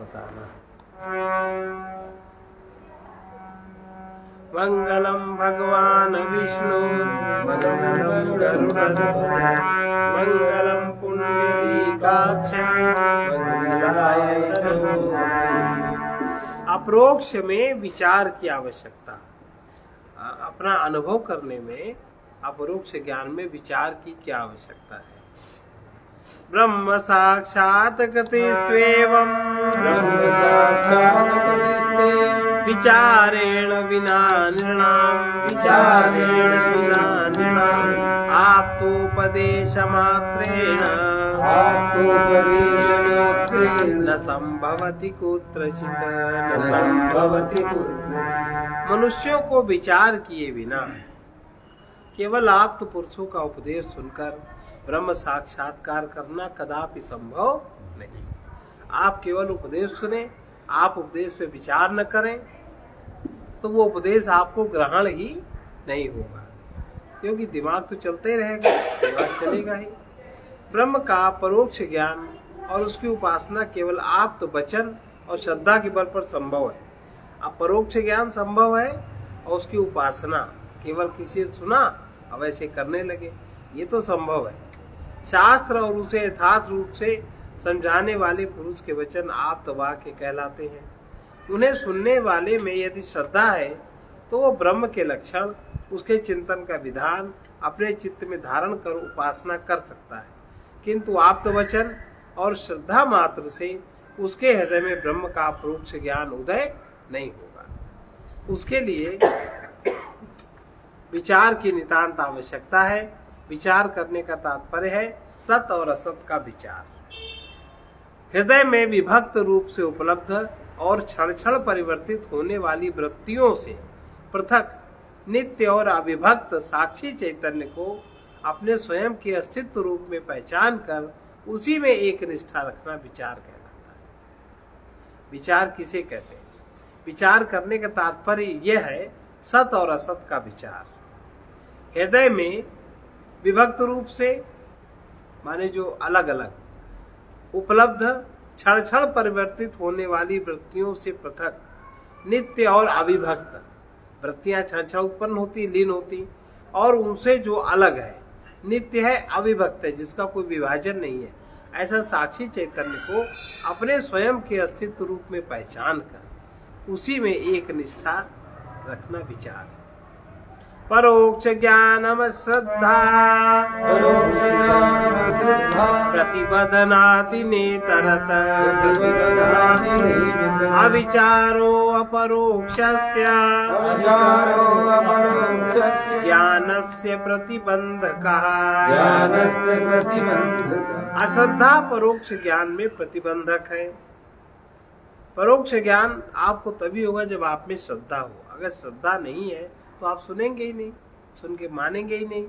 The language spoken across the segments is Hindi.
बताना। मंगलम भगवान विष्णु मंगलम गरुड़ध्वज मंगलम पुंडरीकाक्ष मंगलाय नमो। अपरोक्ष में विचार की आवश्यकता, अपना अनुभव करने में अपरोक्ष ज्ञान में विचार की क्या आवश्यकता है। ब्रह्म साक्षात् गतिस्त्वेवं ब्रह्म साक्षात् गतिस्त्वेवं विचारेण विना नृणाम् विचारेण विना नृणाम् आप्तोपदेशमात्रेण आप्तोपदेशमात्रेण न संभवति कुत्रचित् न संभवति कुत्रचित्। मनुष्यों को विचार किए बिना केवल आप्त पुरुषों का उपदेश सुनकर ब्रह्म साक्षात्कार करना कदापि संभव नहीं। आप केवल उपदेश सुने, आप उपदेश पे विचार न करें तो वो उपदेश आपको ग्रहण ही नहीं होगा, क्योंकि दिमाग तो चलते ही रहेगा, दिमाग चलेगा ही। ब्रह्म का परोक्ष ज्ञान और उसकी उपासना केवल आप्त वचन और श्रद्धा के बल पर संभव है। अब परोक्ष ज्ञान संभव है और उसकी उपासना केवल किसी से सुना और वैसे करने लगे, ये तो संभव है। शास्त्र और उसे यथार्थ रूप से समझाने वाले पुरुष के वचन आप्त वाक्य कहलाते हैं। उन्हें सुनने वाले में यदि श्रद्धा है तो वो ब्रह्म के लक्षण, उसके चिंतन का विधान अपने चित्त में धारण कर उपासना कर सकता है, किंतु आप्त वचन और श्रद्धा मात्र से उसके हृदय में ब्रह्म का परोक्ष ज्ञान उदय नहीं होगा। उसके लिए विचार की नितांत आवश्यकता है। विचार करने का तात्पर्य है सत और असत का विचार। हृदय में विभक्त रूप से उपलब्ध और क्षण क्षण परिवर्तित होने वाली वृत्तियों से पृथक नित्य और अविभक्त साक्षी चैतन्य को अपने स्वयं के अस्तित्व रूप में पहचान कर उसी में एक निष्ठा रखना विचार कहलाता है। विचार किसे कहते हैं? विचार करने का तात्पर्य यह है सत और असत का विचार। हृदय में विभक्त रूप से माने जो अलग अलग उपलब्ध क्षण क्षण परिवर्तित होने वाली वृत्तियों से पृथक नित्य और अविभक्त वृत्तियां क्षण क्षण उत्पन्न होती, लीन होती, और उनसे जो अलग है, नित्य है, अविभक्त है, जिसका कोई विभाजन नहीं है, ऐसा साक्षी चैतन्य को अपने स्वयं के अस्तित्व रूप में पहचान कर उसी में एक निष्ठा रखना विचार है। परोक्ष ज्ञानम श्रद्धा प्रतिबदनाति नेतरत अविचारो अपरोक्षस्य ज्ञानस्य प्रतिबंधकः। अश्रद्धा परोक्ष ज्ञान में प्रतिबंधक है। परोक्ष ज्ञान आपको तभी होगा जब आप में श्रद्धा हो। अगर श्रद्धा नहीं है तो आप सुनेंगे ही नहीं, सुन के मानेंगे ही नहीं,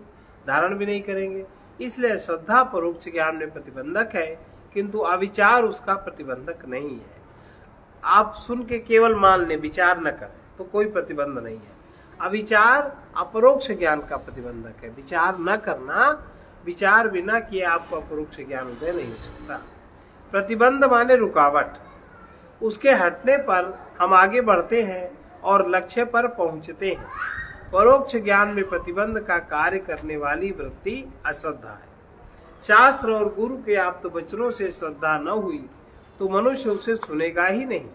धारण भी नहीं करेंगे। इसलिए श्रद्धा परोक्ष ज्ञान में प्रतिबंधक है, किंतु अविचार उसका प्रतिबंधक नहीं है। आप सुन के केवल मान ले, विचार न करें तो कोई प्रतिबंध नहीं है। अविचार अपरोक्ष ज्ञान का प्रतिबंधक है। विचार न करना, विचार बिना किए आपको अपरोक्ष ज्ञान उदय नहीं हो सकता। प्रतिबंध माने रुकावट, उसके हटने पर हम आगे बढ़ते हैं और लक्ष्य पर पहुंचते हैं। परोक्ष ज्ञान में प्रतिबंध का कार्य करने वाली वृत्ति अश्रद्धा है। शास्त्र और गुरु के आप्त वचनों से श्रद्धा न हुई तो मनुष्य उसे सुनेगा ही नहीं।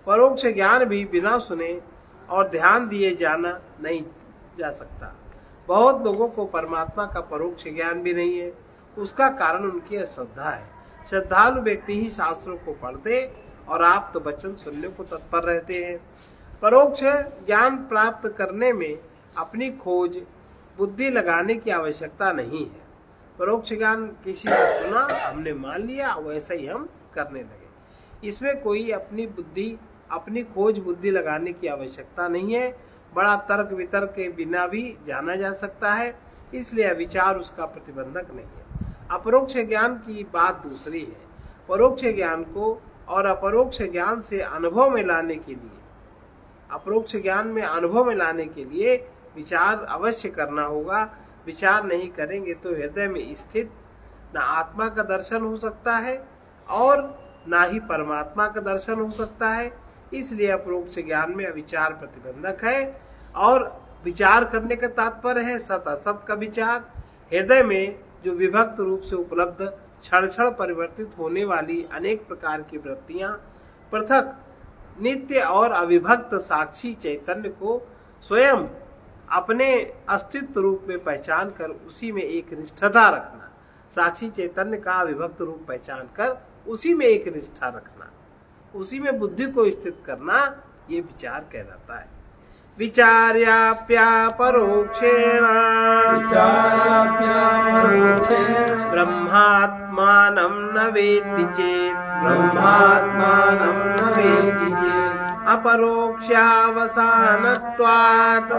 परोक्ष ज्ञान भी बिना सुने और ध्यान दिए जाना नहीं जा सकता। बहुत लोगों को परमात्मा का परोक्ष ज्ञान भी नहीं है। उसका कारण उनकी अश्रद्धा है। श्रद्धालु व्यक्ति ही शास्त्रों को पढ़ते और आप्त वचन सुनने को तत्पर रहते हैं। परोक्ष ज्ञान प्राप्त करने में अपनी खोज बुद्धि लगाने की आवश्यकता नहीं है। परोक्ष ज्ञान किसी ने सुना, हमने मान लिया, वैसा ही हम करने लगे। इसमें कोई अपनी बुद्धि, अपनी खोज बुद्धि लगाने की आवश्यकता नहीं है। बड़ा तर्क वितर्क के बिना भी जाना जा सकता है, इसलिए विचार उसका प्रतिबंधक नहीं है। अपरोक्ष ज्ञान की बात दूसरी है। परोक्ष ज्ञान को और अपरोक्ष ज्ञान से अनुभव में लाने के लिए, अपरोक्ष ज्ञान में अनुभव में लाने के लिए विचार अवश्य करना होगा। विचार नहीं करेंगे तो हृदय में स्थित न आत्मा का दर्शन हो सकता है और ना ही परमात्मा का दर्शन हो सकता है। इसलिए अपरोक्ष ज्ञान में अविचार प्रतिबंधक है। और विचार करने का तात्पर्य है सत असत का विचार। हृदय में जो विभक्त रूप से उपलब्ध क्षण क्षण परिवर्तित होने वाली अनेक प्रकार की वृत्तियां पृथक नित्य और अविभक्त साक्षी चैतन्य को स्वयं अपने अस्तित्व रूप में पहचान कर उसी में एक निष्ठता रखना, साक्षी चैतन्य का अविभक्त रूप पहचान कर उसी में एक निष्ठा रखना, उसी में बुद्धि को स्थित करना, ये विचार कहलाता है। विचार्याप्यापरोक्षेण ब्रह्मात्मानं न वेत्ति चेत् अपरोक्षावसानत्वात्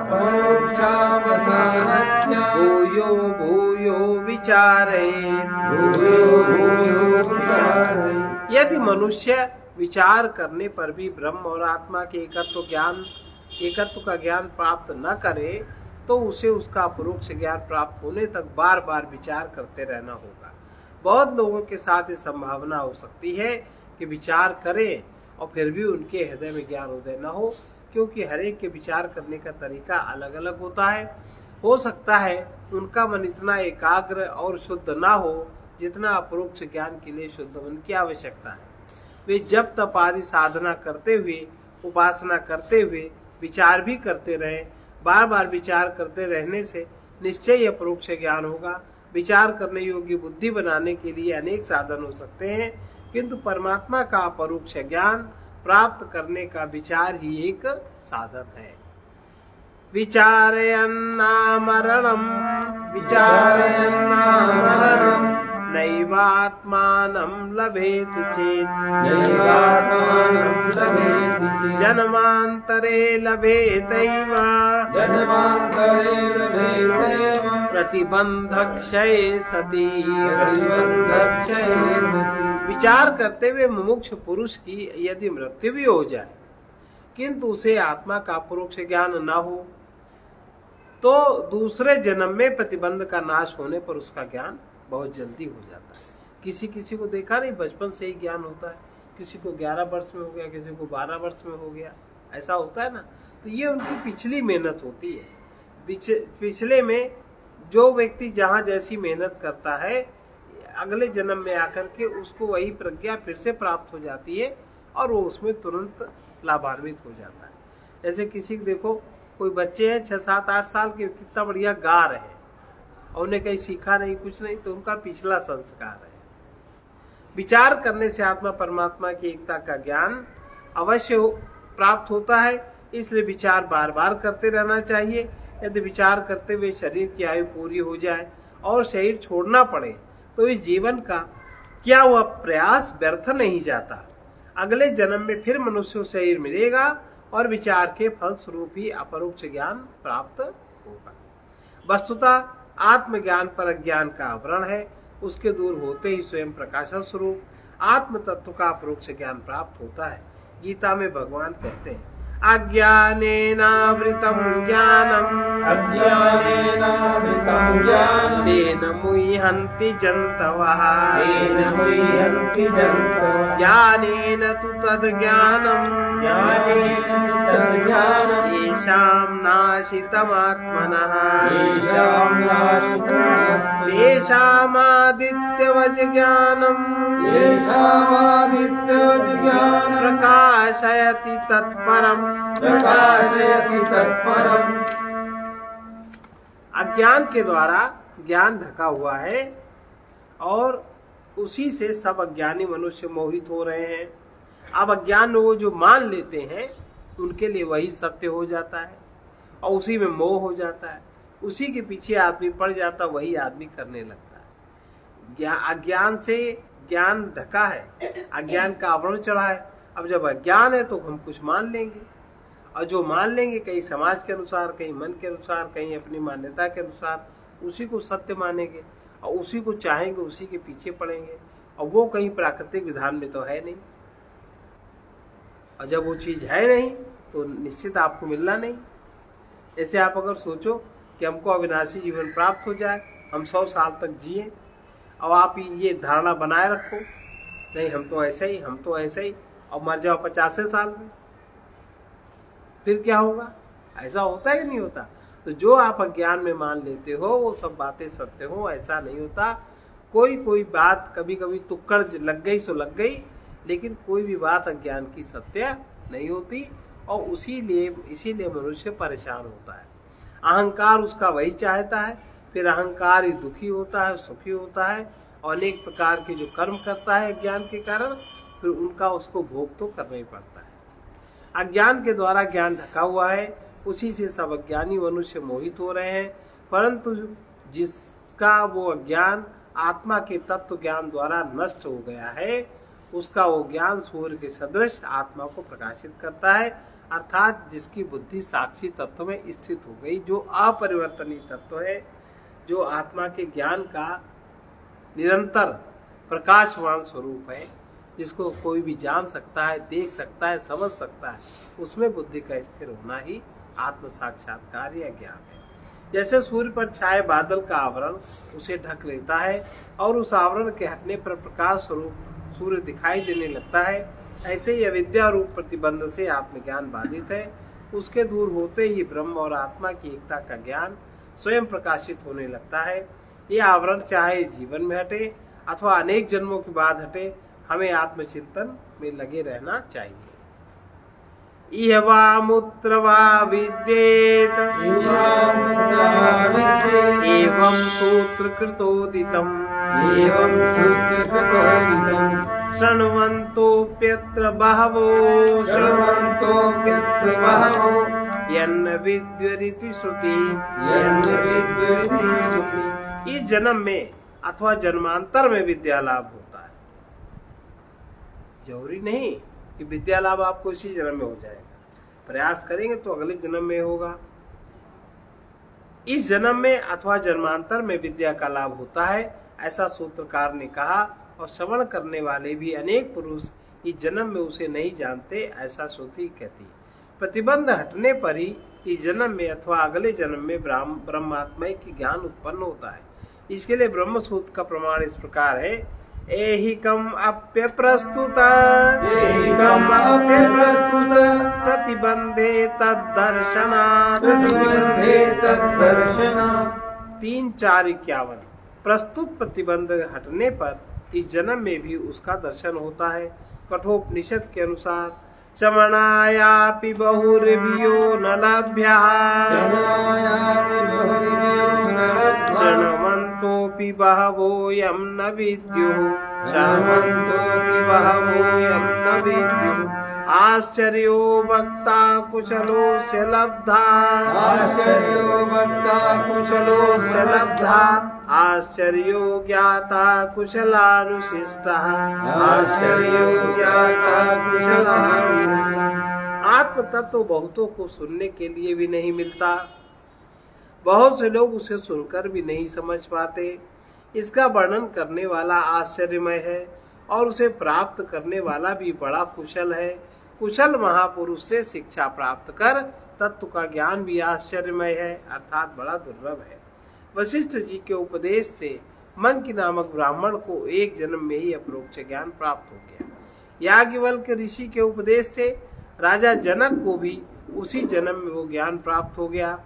भूयो भूयो विचारेत्। यदि मनुष्य विचार करने पर भी ब्रह्म और आत्मा के एकत्व का ज्ञान प्राप्त न करे तो उसे उसका अपरोक्ष ज्ञान प्राप्त होने तक बार बार विचार करते रहना होगा। बहुत लोगों के साथ ये संभावना हो सकती है कि विचार करें और फिर भी उनके हृदय में ज्ञान उदय न हो, क्योंकि हर एक के विचार करने का तरीका अलग अलग होता है। हो सकता है उनका मन इतना एकाग्र और शुद्ध ना हो जितना अपरोक्ष ज्ञान के लिए शुद्ध मन की आवश्यकता है। वे जब तप आदि साधना करते हुए, उपासना करते हुए विचार भी करते रहे, बार बार विचार करते रहने से निश्चय ही अपरोक्ष ज्ञान होगा। विचार करने योग्य बुद्धि बनाने के लिए अनेक साधन हो सकते हैं, किंतु परमात्मा का अपरोक्ष ज्ञान प्राप्त करने का विचार ही एक साधन है। विचारयन्नामरणम् नैवात्मानं लभेति चेत् जन्मान्तरे लभेतैव प्रतिबंधक्षये सति। विचार करते हुए मुमुक्ष पुरुष की यदि मृत्यु भी हो जाए किंतु उसे आत्मा का अपरोक्ष ज्ञान न हो तो दूसरे जन्म में प्रतिबंध का नाश होने पर उसका ज्ञान बहुत जल्दी हो जाता है। किसी किसी को देखा नहीं, बचपन से ही ज्ञान होता है, किसी को 11 वर्ष में हो गया, किसी को 12 वर्ष में हो गया, ऐसा होता है ना। तो ये उनकी पिछली मेहनत होती है। पिछले में जो व्यक्ति जहाँ जैसी मेहनत करता है, अगले जन्म में आकर के उसको वही प्रज्ञा फिर से प्राप्त हो जाती है और वो उसमें तुरंत लाभान्वित हो जाता है। जैसे किसी देखो, कोई बच्चे हैं 6, 7, 8 साल के, कितना बढ़िया गा रहे हैं और उन्हें कहीं सीखा नहीं, कुछ नहीं, तो उनका पिछला संस्कार है। विचार करने से आत्मा परमात्मा की एकता का ज्ञान अवश्य प्राप्त होता है। इसलिए विचार बार बार करते रहना चाहिए। यदि विचार करते हुए शरीर की आयु पूरी हो जाए और शरीर छोड़ना पड़े तो इस जीवन का क्या हुआ प्रयास व्यर्थ नहीं जाता। अगले जन्म में फिर मनुष्य शरीर मिलेगा और विचार के फल स्वरूप ही अपरोक्ष ज्ञान प्राप्त होगा। वस्तुतः आत्मज्ञान पर अज्ञान का आवरण है, उसके दूर होते ही स्वयं प्रकाशन स्वरूप आत्म तत्व का अपरोक्ष ज्ञान प्राप्त होता है। गीता में भगवान कहते हैं, अज्ञानेनावृतं ज्ञानम् तेन मुह्यन्ति जन्तवः ज्ञानेन तु तद्ज्ञानम् येषां नाशितमात्मनः तेषामादित्यवज् ज्ञानम् प्रकाशयति तत्परम्। अज्ञान के द्वारा ज्ञान ढका हुआ है और उसी से सब अज्ञानी मनुष्य मोहित हो रहे हैं। अब अज्ञान में वो जो मान लेते हैं उनके लिए वही सत्य हो जाता है और उसी में मोह हो जाता है, उसी के पीछे आदमी पड़ जाता, वही आदमी करने लगता है। अज्ञान से ज्ञान ढका है, अज्ञान का आवरण चढ़ा है। अब जब अज्ञान है तो हम कुछ मान लेंगे और जो मान लेंगे कहीं समाज के अनुसार, कहीं मन के अनुसार, कहीं अपनी मान्यता के अनुसार, उसी को सत्य मानेंगे और उसी को चाहेंगे, उसी के पीछे पड़ेंगे और वो कहीं प्राकृतिक विधान में तो है नहीं। और जब वो चीज है नहीं तो निश्चित आपको मिलना नहीं। ऐसे आप अगर सोचो कि हमको अविनाशी जीवन प्राप्त हो जाए, हम 100 साल तक जिए, और आप ये धारणा बनाए रखो नहीं हम तो ऐसे ही, हम तो ऐसे ही, और मर जाओ 50 साल में, फिर क्या होगा? ऐसा होता है कि नहीं होता? तो जो आप अज्ञान में मान लेते हो वो सब बातें सत्य हो, ऐसा नहीं होता। कोई कोई बात कभी कभी तुक्कड़ लग गई सो लग गई, लेकिन कोई भी बात अज्ञान की सत्य नहीं होती, और इसीलिए मनुष्य परेशान होता है। अहंकार उसका वही चाहता है, फिर अहंकार ही दुखी होता है, सुखी होता है, और अनेक प्रकार के जो कर्म करता है ज्ञान के कारण, फिर उनका उसको भोग तो करना ही पड़ता है। अज्ञान के द्वारा ज्ञान ढका हुआ है, उसी से सब अज्ञानी मनुष्य मोहित हो रहे हैं। परंतु जिसका वो अज्ञान आत्मा के तत्व ज्ञान द्वारा नष्ट हो गया है, उसका वो ज्ञान सूर्य के सदृश आत्मा को प्रकाशित करता है। अर्थात जिसकी बुद्धि साक्षी तत्व में स्थित हो गई, जो अपरिवर्तनीय तत्व है, जो आत्मा के ज्ञान का निरंतर प्रकाशवान स्वरूप है, जिसको कोई भी जान सकता है, देख सकता है, समझ सकता है, उसमें बुद्धि का स्थिर होना ही आत्म साक्षात्कार या ज्ञान है। जैसे सूर्य पर छाए बादल का आवरण उसे ढक लेता है, और उस आवरण के हटने पर प्रकाश स्वरूप सूर्य दिखाई देने लगता है, ऐसे ही अविद्या रूप प्रतिबंध से आत्मज्ञान बाधित है। उसके दूर होते ही ब्रह्म और आत्मा की एकता का ज्ञान स्वयं प्रकाशित होने लगता है। ये आवरण चाहे जीवन में हटे अथवा अनेक जन्मों के बाद हटे, हमें आत्मचिंतन में लगे रहना चाहिए। इह वा मूत्र वा विद्येत एवं सूत्रकृतोदितम् शृण्वन्तोऽप्यत्र बहवो यन्न विद्युरिति श्रुति। इस जन्म में अथवा जन्मांतर में विद्या लाभ होता है। जरूरी नहीं कि विद्या लाभ आपको इसी जन्म में हो जाएगा, प्रयास करेंगे तो अगले जन्म में होगा। इस जन्म में अथवा जन्मांतर में विद्या का लाभ होता है, ऐसा सूत्रकार ने कहा। और श्रवण करने वाले भी अनेक पुरुष इस जन्म में उसे नहीं जानते, ऐसा श्रुति कहती है। प्रतिबंध हटने पर ही इस जन्म में अथवा अगले जन्म में ब्रह्मात्मा की ज्ञान उत्पन्न होता है। इसके लिए ब्रह्म सूत्र का प्रमाण इस प्रकार है। एहिकम अप्य प्रस्तुत प्रतिबंधे तद्दर्शनात् 3-4-51। प्रस्तुत प्रतिबंध हटने पर इस जन्म में भी उसका दर्शन होता है। कठोपनिषद के अनुसार चमनायापि बहुर्भियो न लभ्यः शृण्वन्तोऽपि बहवो यं न विद्युः आश्चर्यो वक्ता कुशलोऽस्य लब्धा आश्चर्यो ज्ञाता कुशलानुशिष्टः आत्म तत्व बहुतों को सुनने के लिए भी नहीं मिलता, बहुत से लोग उसे सुनकर भी नहीं समझ पाते। इसका वर्णन करने वाला आश्चर्यमय है, और उसे प्राप्त करने वाला भी बड़ा कुशल है। कुशल महापुरुष से शिक्षा प्राप्त कर तत्व का ज्ञान भी आश्चर्यमय है, अर्थात बड़ा दुर्लभ है। वशिष्ठ जी के उपदेश से मंकी नामक ब्राह्मण को एक जन्म में ही अपरोक्ष ज्ञान प्राप्त हो गया। याज्ञवल्क्य ऋषि के उपदेश से राजा जनक को भी उसी जन्म में वो ज्ञान प्राप्त हो गया।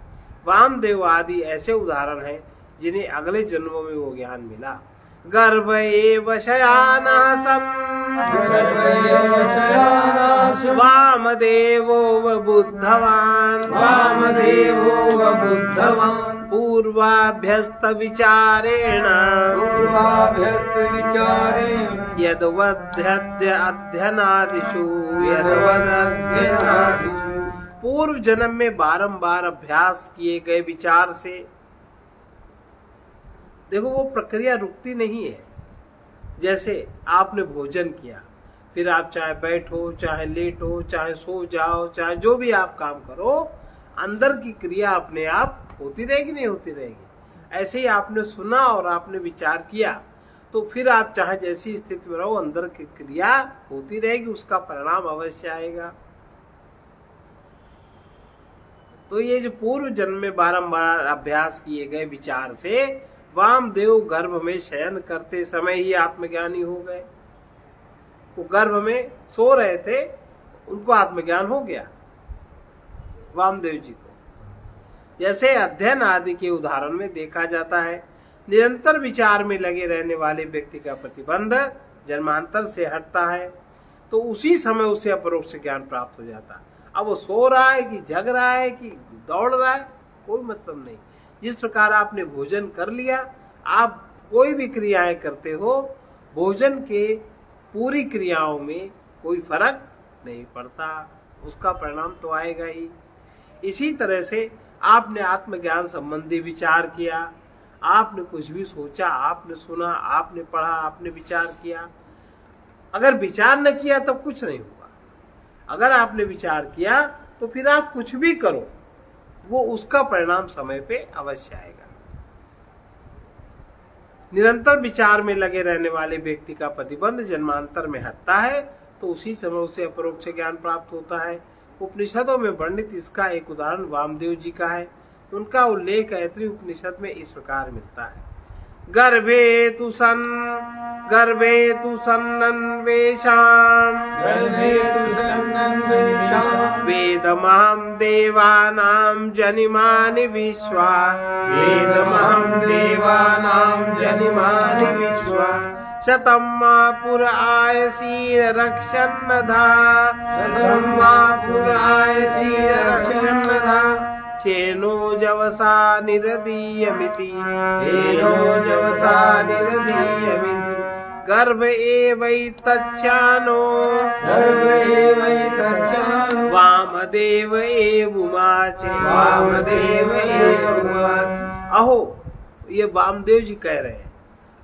वामदेव आदि ऐसे उदाहरण हैं जिन्हें अगले जन्मों में वो ज्ञान मिला। गर्भ एव शयानः सन् वामदेवो बुद्धवान् पूर्वाभ्यस्त विचारेण यद्वद्यद्य अध्ययनादिषु पूर्व जन्म में बारंबार अभ्यास किए गए विचार से। देखो वो प्रक्रिया रुकती नहीं है। जैसे आपने भोजन किया, फिर आप चाहे बैठो, चाहे लेटो, चाहे सो जाओ, चाहे जो भी आप काम करो, अंदर की क्रिया अपने आप होती रहेगी, नहीं होती रहेगी। ऐसे ही आपने सुना और आपने विचार किया, तो फिर आप चाहे जैसी स्थिति में रहो, अंदर की क्रिया होती रहेगी, उसका परिणाम अवश्य आएगा। तो ये जो पूर्व जन्म में बारंबार अभ्यास किए गए विचार से वामदेव गर्भ में शयन करते समय ही आत्मज्ञानी हो गए। वो गर्भ में सो रहे थे, उनको आत्मज्ञान हो गया वामदेव जी को। जैसे अध्ययन आदि के उदाहरण में देखा जाता है, निरंतर विचार में लगे रहने वाले व्यक्ति का प्रतिबंध जन्मांतर से हटता है तो उसी समय उसे अपरोक्ष ज्ञान प्राप्त हो जाता है। अब वो सो रहा है कि जग रहा है कि दौड़ रहा है, कोई मतलब नहीं। जिस प्रकार आपने भोजन कर लिया, आप कोई भी क्रियाएं करते हो, भोजन के पूरी क्रियाओं में कोई फर्क नहीं पड़ता, उसका परिणाम तो आएगा ही। इसी तरह से आपने आत्मज्ञान संबंधी विचार किया, आपने कुछ भी सोचा, आपने सुना, आपने पढ़ा, आपने विचार किया। अगर विचार न किया तब कुछ नहीं होगा, अगर आपने विचार किया तो फिर आप कुछ भी करो, वो उसका परिणाम समय पे अवश्य आएगा। निरंतर विचार में लगे रहने वाले व्यक्ति का प्रतिबंध जन्मांतर में हटता है तो उसी समय उसे अपरोक्ष ज्ञान प्राप्त होता है। उपनिषदों में वर्णित इसका एक उदाहरण वामदेव जी का है। उनका उल्लेख ऐत्री उपनिषद में इस प्रकार मिलता है। गर्भे तु सन्नन्वेषाम् वेदमहं देवानां जनिमानि विश्वा शतं मा पुर आयसीर रक्षन्नधा चेनो जवसा निरदीयमिति गर्भ एवैतच्छानो वामदेव एवुवाच। अहो, ये वामदेव जी कह रहे हैं,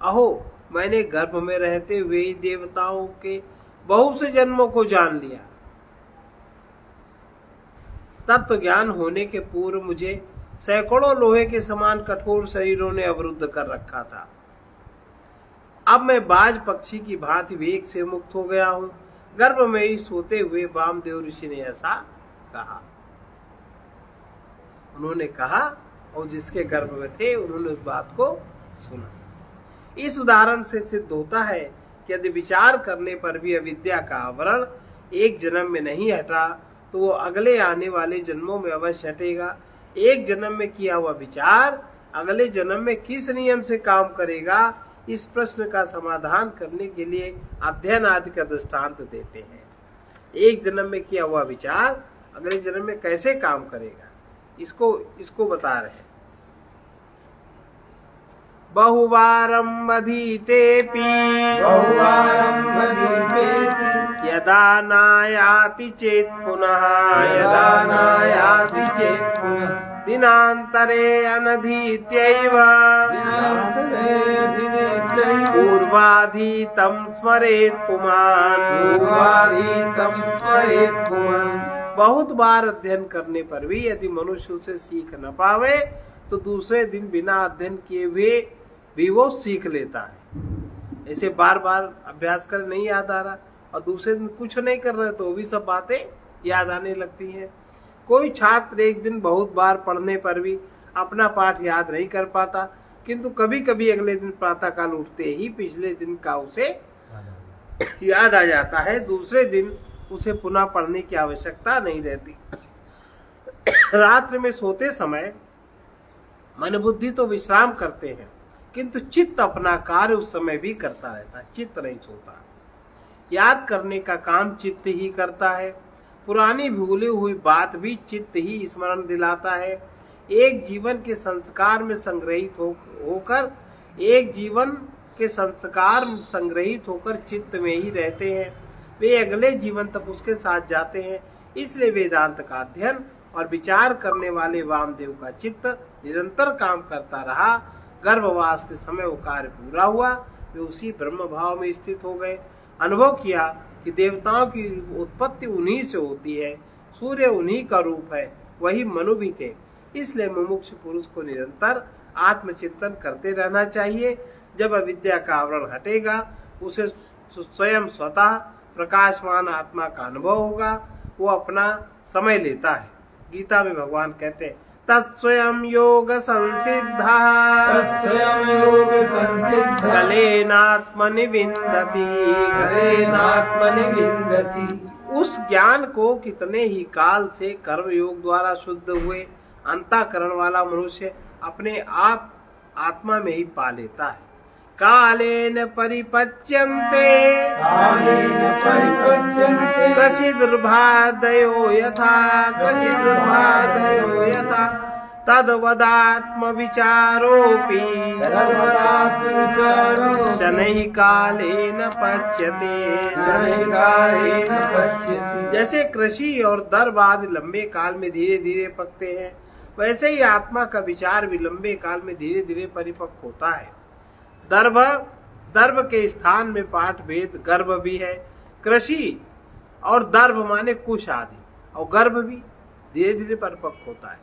अहो मैंने गर्भ में रहते हुए देवताओं के बहुत से जन्मों को जान लिया। तत्व ज्ञान होने के पूर्व मुझे सैकड़ों लोहे के समान कठोर शरीरों ने अवरुद्ध कर रखा था। अब मैं बाज पक्षी की भांति वेग से मुक्त हो गया हूँ। गर्भ में ही सोते हुए वामदेव ऋषि ने ऐसा कहा। उन्होंने कहा और जिसके गर्भ में थे उन्होंने उस बात को सुना। इस उदाहरण से सिद्ध होता है कि यदि विचार करने पर भी अविद्या का आवरण एक जन्म में नहीं हटा तो वो अगले आने वाले जन्मों में अवश्य हटेगा। एक जन्म में किया हुआ विचार अगले जन्म में किस नियम से काम करेगा, इस प्रश्न का समाधान करने के लिए अध्ययन आदि का दृष्टांत देते हैं। एक जन्म में किया हुआ विचार अगले जन्म में कैसे काम करेगा, इसको बता रहे हैं। बहुवारं वधीतेऽपि यदा नायाति चेत् पुनः दिनान्तरे अनधीत्यैव पूर्वाधीतं स्मरेत् पुमान्। बहुत बार अध्ययन करने पर भी यदि मनुष्य उसे सीख न पावे तो दूसरे दिन बिना अध्ययन किए हुए भी वो सीख लेता है। ऐसे बार बार अभ्यास कर नहीं याद आ रहा और दूसरे दिन कुछ नहीं कर रहे तो भी सब बातें याद आने लगती हैं। कोई छात्र एक दिन बहुत बार पढ़ने पर भी अपना पाठ याद नहीं कर पाता, किंतु कभी कभी अगले दिन प्रातःकाल उठते ही पिछले दिन का उसे याद आ जाता है। दूसरे दिन उसे पुनः पढ़ने की आवश्यकता नहीं रहती। रात्रि में सोते समय मन बुद्धि तो विश्राम करते हैं, किंतु चित्त अपना कार्य उस समय भी करता रहता है, चित्त नहीं सोता। याद करने का काम चित्त ही करता है। पुरानी भूली हुई बात भी चित्त ही स्मरण दिलाता है। एक जीवन के संस्कार में संग्रहित होकर चित्त में ही रहते हैं। वे अगले जीवन तक उसके साथ जाते हैं। इसलिए वेदांत का अध्ययन और विचार करने वाले वामदेव का चित्त निरंतर काम करता रहा। गर्भवास के समय वो कार्य पूरा हुआ, वे उसी ब्रह्म भाव में स्थित हो गए। अनुभव किया कि देवताओं की उत्पत्ति उन्हीं से होती है, सूर्य उन्हीं का रूप है, वही मनु भी थे। इसलिए मुमुक्षु पुरुष को निरंतर आत्मचिंतन करते रहना चाहिए। जब अविद्या का आवरण हटेगा उसे स्वयं स्वतः प्रकाशमान आत्मा का अनुभव होगा। वो अपना समय लेता है। गीता में भगवान कहते हैं तत्स्वयं योग संसिद्धा तत्स्वयं योग संसिद्धा कलेनात्मनि विन्दति कलेनात्मनि विन्दति। उस ज्ञान को कितने ही काल से कर्म योग द्वारा शुद्ध हुए अंतःकरण वाला मनुष्य अपने आप आत्मा में ही पा लेता है। कालेन परिपच्यन्ते कालेन परिपच्यन्ते कचिदुर्भादयो यथा कचिदुर्भादयो यथा तद्वदात्म विचारोऽपि तद्वदात्मविचारो शनैः कालेन पच्यते। शनैः कालेन पच्यते। जैसे कृषि और दर्भ आदि लंबे काल में धीरे धीरे पकते हैं, वैसे ही आत्मा का विचार भी लंबे काल में धीरे धीरे परिपक्व होता है। दर्भ के स्थान में पाठ भेद गर्भ भी है। कृषि और दर्भ माने कुश आदि, और गर्भ भी धीरे धीरे परिपक्व होता है।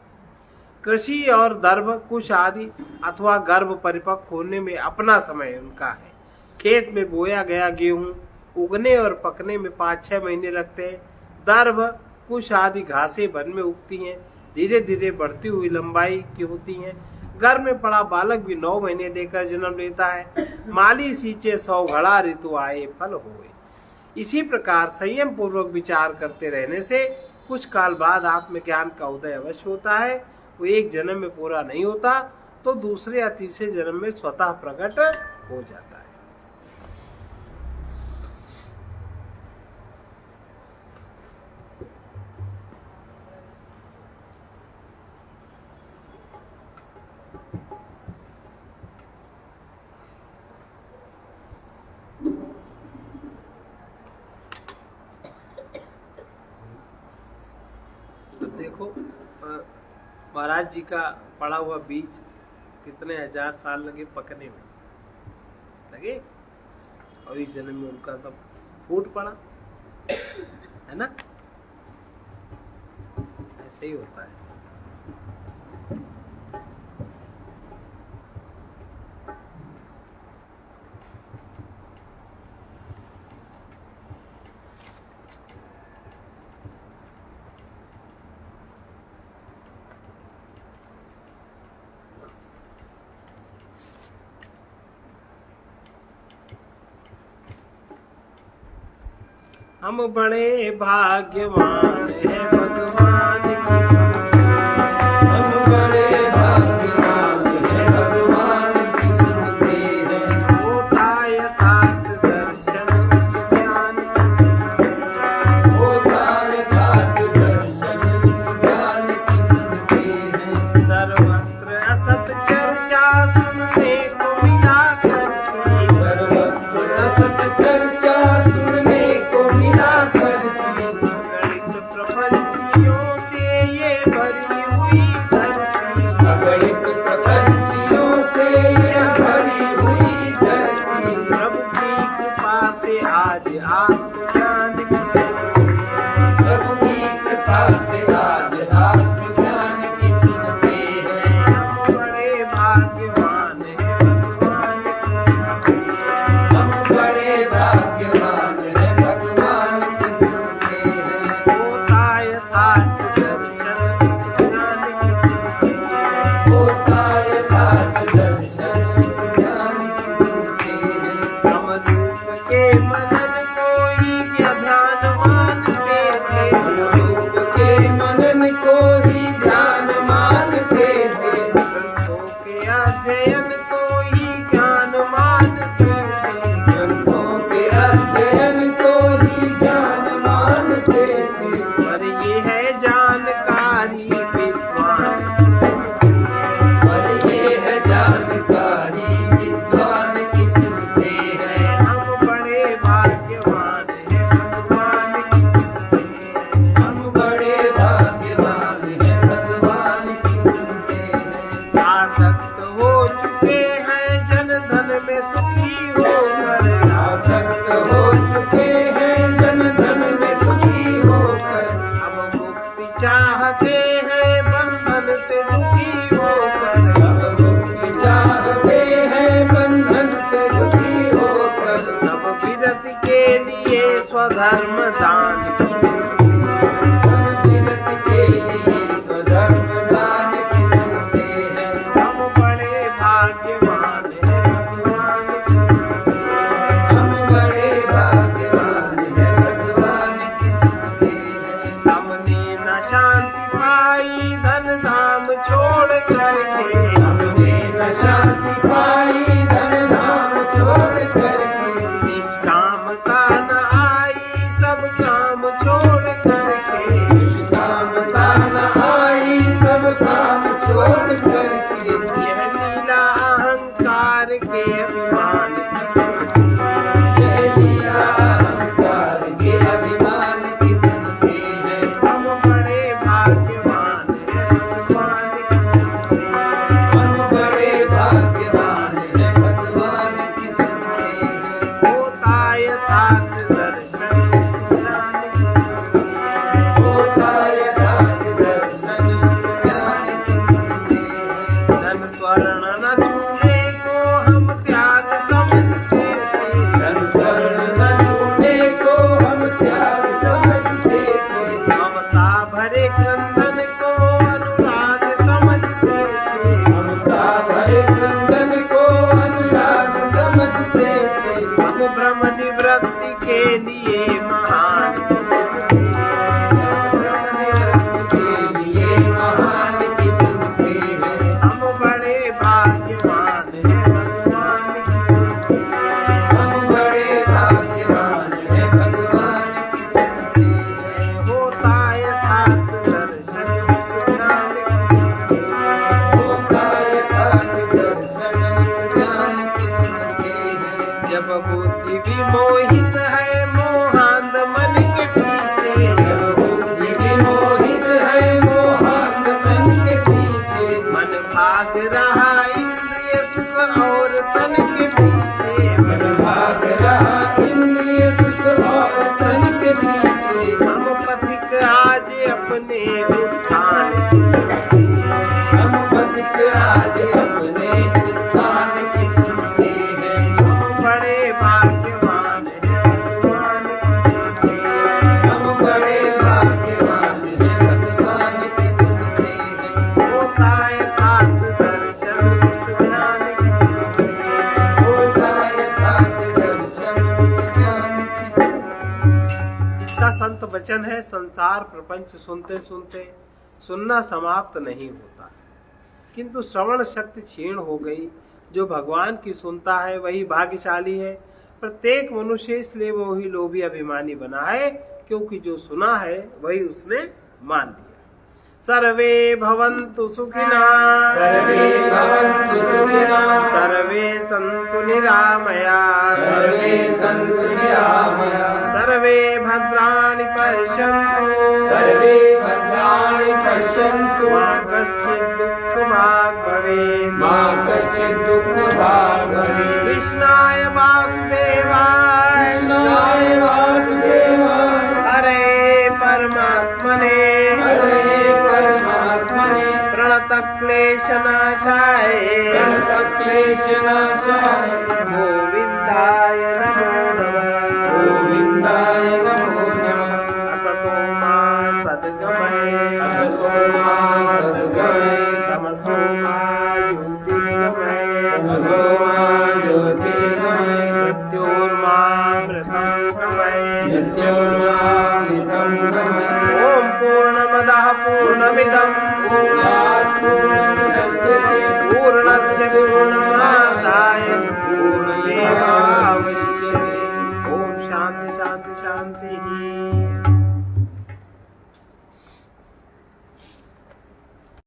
कृषि और दर्भ कुश आदि अथवा गर्भ परिपक्व होने में अपना समय उनका है। खेत में बोया गया गेहूं उगने और पकने में 5-6 महीने लगते हैं। दर्भ कुश आदि घासें वन में उगती हैं, धीरे धीरे बढ़ती हुई लंबाई की होती हैं। गर्भ में पड़ा बालक भी 9 महीने लेकर जन्म लेता है। माली सींचे 100 घड़ा ऋतु आए फल होए। इसी प्रकार संयम पूर्वक विचार करते रहने से कुछ काल बाद आत्मज्ञान का उदय अवश्य होता है। वो एक जन्म में पूरा नहीं होता तो दूसरे या तीसरे जन्म में स्वतः प्रकट हो जाता है। तो देखो महाराज जी का पड़ा हुआ बीज कितने 1000 साल लगे पकने में लगे, और इस जन्म में उनका सब फूट पड़ा है ना। ऐसे ही होता है। हम बड़े भाग्यवान हैं भगवान की हम बड़े भाग्यवान हैं भगवान की सुनते हैं। होता यथार्थ दर्शन उस ज्ञान होता यथार्थ दर्शन ज्ञान की सुनते हैं। सर्वत्र असत चर्चा सुनने को मिला करती, सर्वत्र असत चर्चा सुनने को मिला करती। गणित प्रपंचियों से ये भरी हुई धरती, अगणित प्रपंचियों से ये भरी हुई धरती। प्रभु की कृपा से आज आत्मज्ञान की प्रभु की कृपा से आज आत्मज्ञान की सुनते हैं। हम बड़े भाग्यवान हैं भगवान की हम बड़े भाग्यवान हैं भगवान की सुनते हैं। होता यथार्थ दर्शन उस ज्ञान की होता यथार्थ दर्शन ज्ञान की सुनते हैं। हम रूप के मनन को ही ध्यान मानते थे, रूप के मनन को ही ध्यान मानते थे। ग्रंथों के अध्ययन को ही ज्ञान मानते थे। ग्रंथों के अध्ययन को ही ज्ञान मानते थे। पर ये है जानकारी विद्वान पर ये है जानकारी विद्वान की सुनते हैं। हम बड़े भाग्यवान हैं भगवान की हम बड़े भाग्यवान हैं भगवान की सुनते हैं। आसक्त हो चुके हैं जन धन में सुखी होकर, आसक्त हो चुके हैं जन धन में सुखी होकर। अब मुक्ति चाहते हैं बंधन से दुखी होकर। अब मुक्ति चाहते हैं बंधन से दुखी होकर। तब विरत के लिए स्वधर्म दान की विरत के लिए स्वधर्म दान की विमोहित है मोहांध मन के पीछे, बुद्धि विमोहित है मोहांध मन के पीछे, मन भाग रहा इंद्रिय सुख और तन के पीछे, मन भाग रहा इंद्रिय सुख और तन के पीछे। हम पथिक आज अपने उत्थान की हम पथिक आज अपने उत्थान की सुनते हैं। बड़े भाग्यवान हैं भगवान की सुनते हैं। हम बड़े भाग्यवान हैं भगवान की सुनते हैं। होता है सात दर्शन उस ज्ञान की सुनते हैं। होता है सात दर्शन ज्ञान की। इसका संत वचन है, संसार प्रपंच सुनते सुनते सुनना समाप्त नहीं होता, किंतु श्रवण शक्ति क्षीण हो गई। जो भगवान की सुनता है वही भाग्यशाली है। प्रत्येक मनुष्य इसलिए मोही लोभी अभिमानी बना है क्योंकि जो सुना है वही उसने मान लिया। सर्वे भवन्तु सुखिनः, सर्वे भवन्तु सुखिनः, सर्वे सन्तु निरामयाः, सर्वे सन्तु निरामयाः, सर्वे भद्राणि पश्यन्तु, सर्वे भद्राणि पश्यन्तु, मा कश्चित् दुःखभाग् भवेत्, मा कश्चित् दुःखभाग् भवेत्। कृष्णाय वासुदेवाय, कृष्णाय वासुदेवाय, हरे परमात्मने, हरे परमात्मने, प्रणतक्लेशनाशाय, प्रणतक्लेशनाशाय, गोविन्दाय नमो नमः। गोविन्दाय नमो नमः। असतो मा सद्गमय, असतो मा सद्गमय, तमसो मा ज्योतिर्गमय, तमसो मा ज्योतिर्गमय, मृत्योर्मामृतं गमय। नित्योर्मामृतं गमय। ॐ पूर्णमदः पूर्णमिदं पूर्णात् पूर्णम्